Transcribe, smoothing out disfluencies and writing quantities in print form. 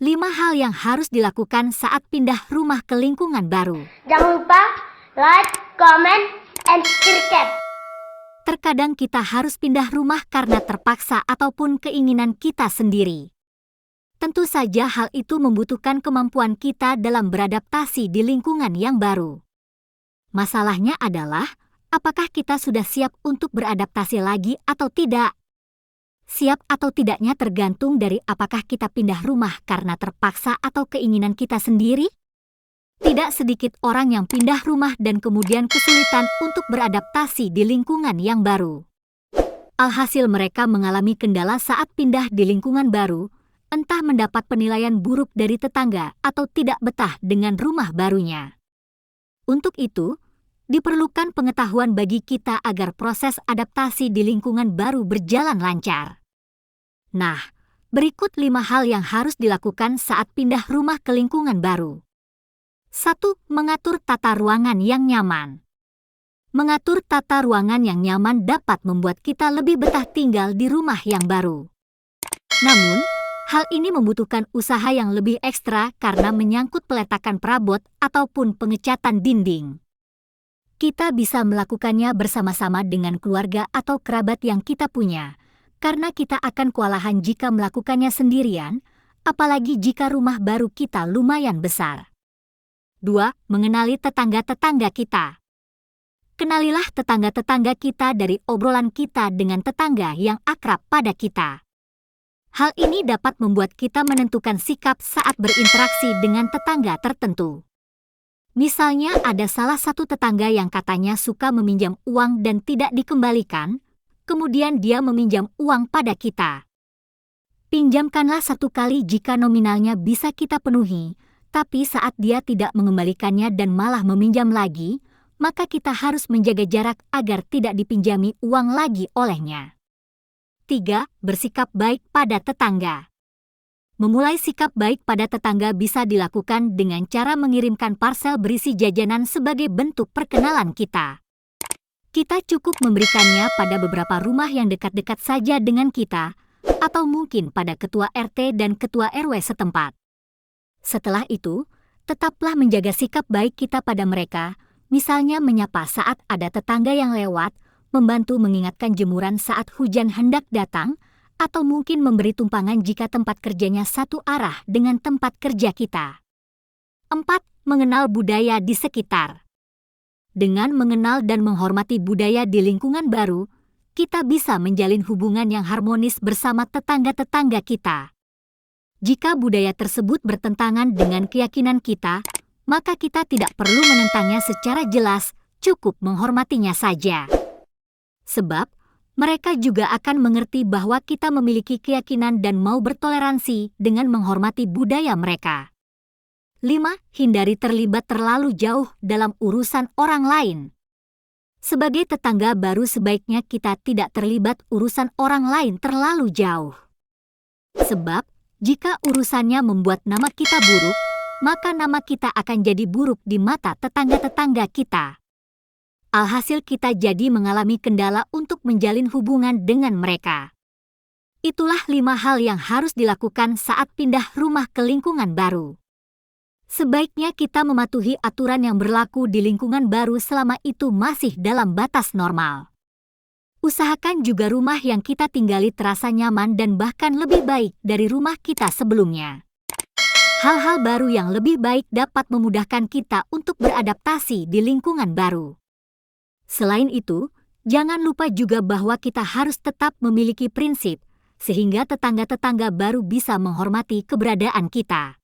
5 hal yang harus dilakukan saat pindah rumah ke lingkungan baru. Jangan lupa like, comment, and subscribe. Terkadang kita harus pindah rumah karena terpaksa ataupun keinginan kita sendiri. Tentu saja hal itu membutuhkan kemampuan kita dalam beradaptasi di lingkungan yang baru. Masalahnya adalah, apakah kita sudah siap untuk beradaptasi lagi atau tidak? Siap atau tidaknya tergantung dari apakah kita pindah rumah karena terpaksa atau keinginan kita sendiri. Tidak sedikit orang yang pindah rumah dan kemudian kesulitan untuk beradaptasi di lingkungan yang baru. Alhasil mereka mengalami kendala saat pindah di lingkungan baru, entah mendapat penilaian buruk dari tetangga atau tidak betah dengan rumah barunya. Untuk itu, diperlukan pengetahuan bagi kita agar proses adaptasi di lingkungan baru berjalan lancar. Nah, berikut 5 hal yang harus dilakukan saat pindah rumah ke lingkungan baru. 1. Mengatur tata ruangan yang nyaman. Mengatur tata ruangan yang nyaman dapat membuat kita lebih betah tinggal di rumah yang baru. Namun, hal ini membutuhkan usaha yang lebih ekstra karena menyangkut peletakan perabot ataupun pengecatan dinding. Kita bisa melakukannya bersama-sama dengan keluarga atau kerabat yang kita punya, karena kita akan kewalahan jika melakukannya sendirian, apalagi jika rumah baru kita lumayan besar. 2. Mengenali tetangga-tetangga kita. Kenalilah tetangga-tetangga kita dari obrolan kita dengan tetangga yang akrab pada kita. Hal ini dapat membuat kita menentukan sikap saat berinteraksi dengan tetangga tertentu. Misalnya ada salah satu tetangga yang katanya suka meminjam uang dan tidak dikembalikan, kemudian dia meminjam uang pada kita. Pinjamkanlah 1 kali jika nominalnya bisa kita penuhi, tapi saat dia tidak mengembalikannya dan malah meminjam lagi, maka kita harus menjaga jarak agar tidak dipinjami uang lagi olehnya. 3. Bersikap baik pada tetangga. Memulai sikap baik pada tetangga bisa dilakukan dengan cara mengirimkan parsel berisi jajanan sebagai bentuk perkenalan kita. Kita cukup memberikannya pada beberapa rumah yang dekat-dekat saja dengan kita, atau mungkin pada ketua RT dan ketua RW setempat. Setelah itu, tetaplah menjaga sikap baik kita pada mereka, misalnya menyapa saat ada tetangga yang lewat, membantu mengingatkan jemuran saat hujan hendak datang, atau mungkin memberi tumpangan jika tempat kerjanya satu arah dengan tempat kerja kita. 4. Mengenal budaya di sekitar. Dengan mengenal dan menghormati budaya di lingkungan baru, kita bisa menjalin hubungan yang harmonis bersama tetangga-tetangga kita. Jika budaya tersebut bertentangan dengan keyakinan kita, maka kita tidak perlu menentangnya secara jelas, cukup menghormatinya saja. Sebab, mereka juga akan mengerti bahwa kita memiliki keyakinan dan mau bertoleransi dengan menghormati budaya mereka. 5. Hindari terlibat terlalu jauh dalam urusan orang lain. Sebagai tetangga baru sebaiknya kita tidak terlibat urusan orang lain terlalu jauh. Sebab, jika urusannya membuat nama kita buruk, maka nama kita akan jadi buruk di mata tetangga-tetangga kita. Alhasil kita jadi mengalami kendala untuk menjalin hubungan dengan mereka. Itulah 5 hal yang harus dilakukan saat pindah rumah ke lingkungan baru. Sebaiknya kita mematuhi aturan yang berlaku di lingkungan baru selama itu masih dalam batas normal. Usahakan juga rumah yang kita tinggali terasa nyaman dan bahkan lebih baik dari rumah kita sebelumnya. Hal-hal baru yang lebih baik dapat memudahkan kita untuk beradaptasi di lingkungan baru. Selain itu, jangan lupa juga bahwa kita harus tetap memiliki prinsip, sehingga tetangga-tetangga baru bisa menghormati keberadaan kita.